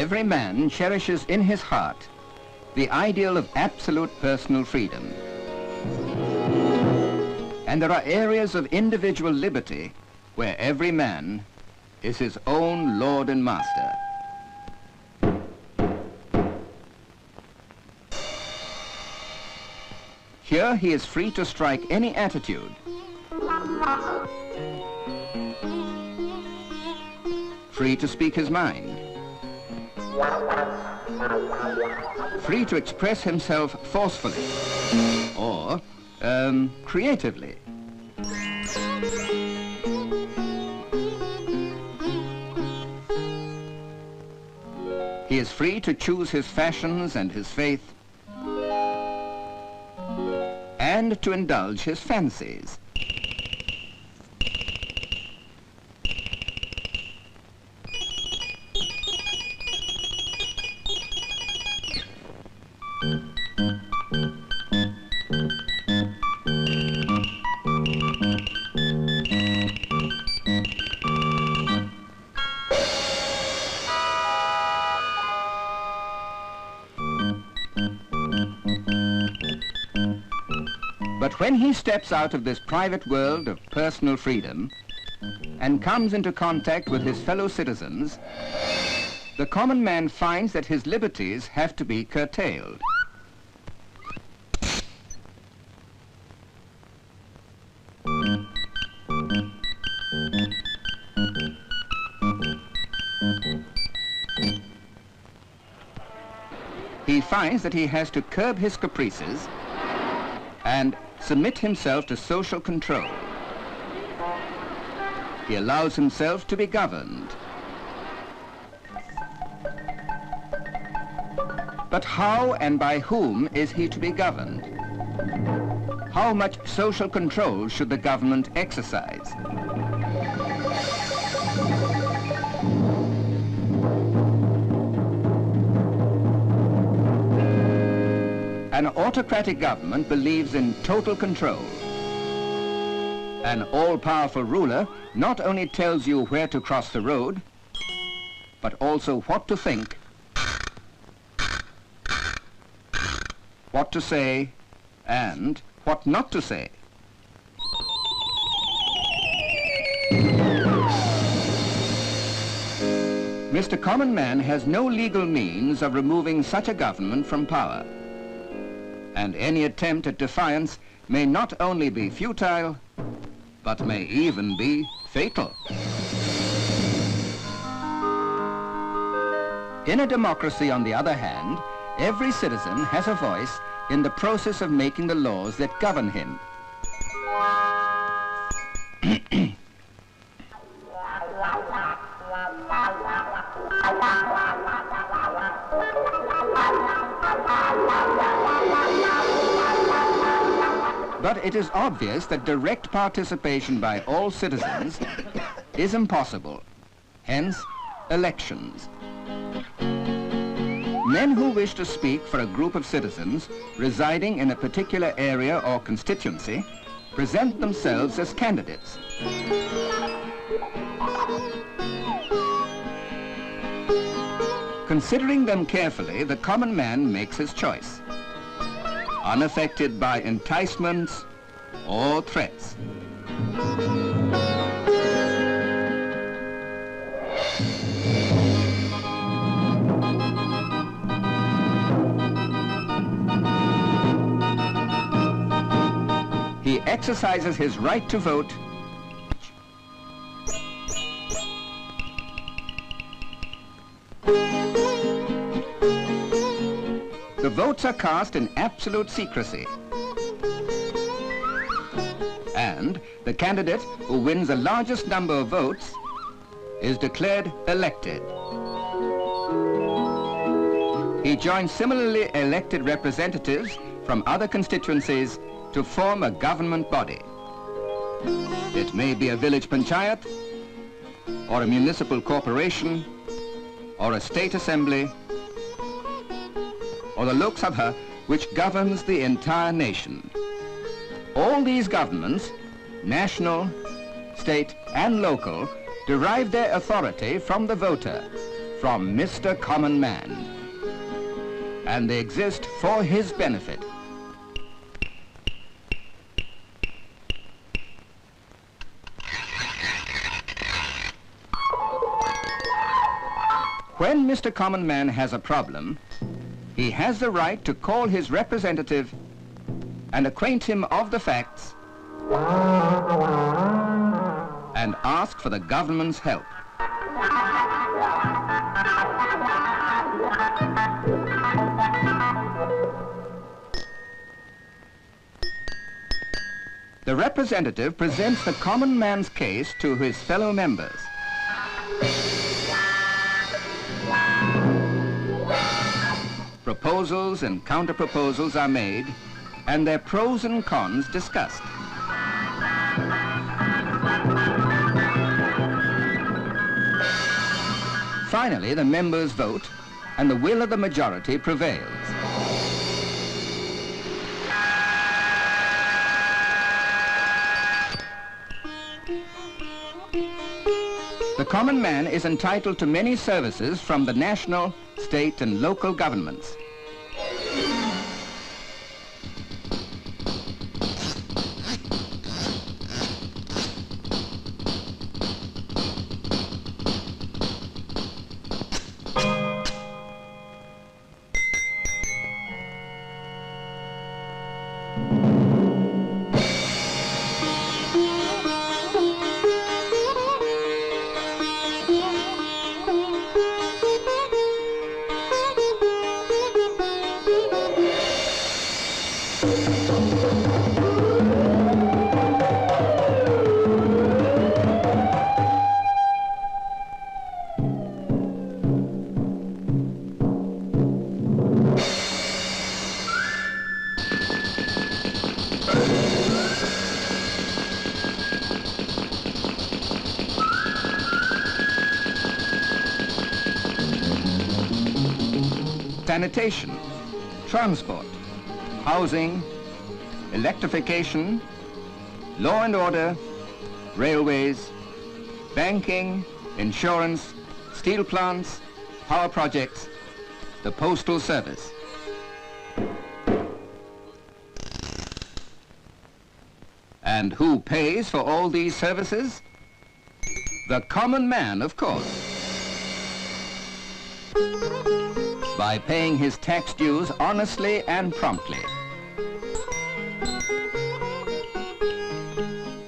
Every man cherishes in his heart the ideal of absolute personal freedom. And there are areas of individual liberty where every man is his own lord and master. Here he is free to strike any attitude, free to speak his mind, free to express himself forcefully or creatively. He is free to choose his fashions and his faith, and to indulge his fancies. But when he steps out of this private world of personal freedom and comes into contact with his fellow citizens, the common man finds that his liberties have to be curtailed. He finds that he has to curb his caprices and submit himself to social control. He allows himself to be governed. But how and by whom is he to be governed? How much social control should the government exercise? An autocratic government believes in total control. An all-powerful ruler not only tells you where to cross the road, but also what to think, what to say, and what not to say. Mr. Common Man has no legal means of removing such a government from power. And any attempt at defiance may not only be futile, but may even be fatal. In a democracy, on the other hand, every citizen has a voice in the process of making the laws that govern him. But it is obvious that direct participation by all citizens is impossible, hence elections. Men who wish to speak for a group of citizens residing in a particular area or constituency present themselves as candidates. Considering them carefully, the common man makes his choice, unaffected by enticements or threats. He exercises his right to vote The votes are cast in absolute secrecy. And the candidate who wins the largest number of votes is declared elected. He joins similarly elected representatives from other constituencies to form a government body. It may be a village panchayat, or a municipal corporation, or a state assembly, or the Lok Sabha, which governs the entire nation. All these governments, national, state, and local, derive their authority from the voter, from Mr. Common Man, and they exist for his benefit. When Mr. Common Man has a problem, he has the right to call his representative and acquaint him of the facts and ask for the government's help. The representative presents the common man's case to his fellow members. Proposals and counter-proposals are made, and their pros and cons discussed. Finally, the members vote, and the will of the majority prevails. The common man is entitled to many services from the national, state, and local governments. Sanitation, transport, housing, electrification, law and order, railways, banking, insurance, steel plants, power projects, the postal service. And who pays for all these services? The common man, of course. By paying his tax dues honestly and promptly.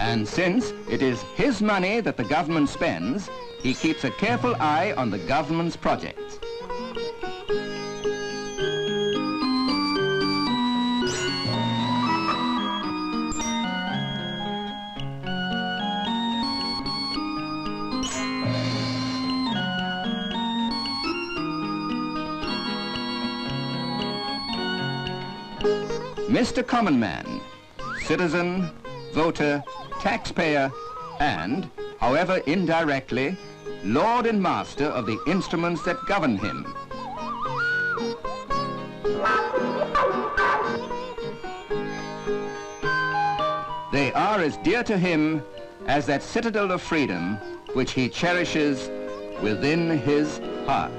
And since it is his money that the government spends, he keeps a careful eye on the government's projects. Mr. Common Man, citizen, voter, taxpayer, and, however indirectly, lord and master of the instruments that govern him. They are as dear to him as that citadel of freedom which he cherishes within his heart.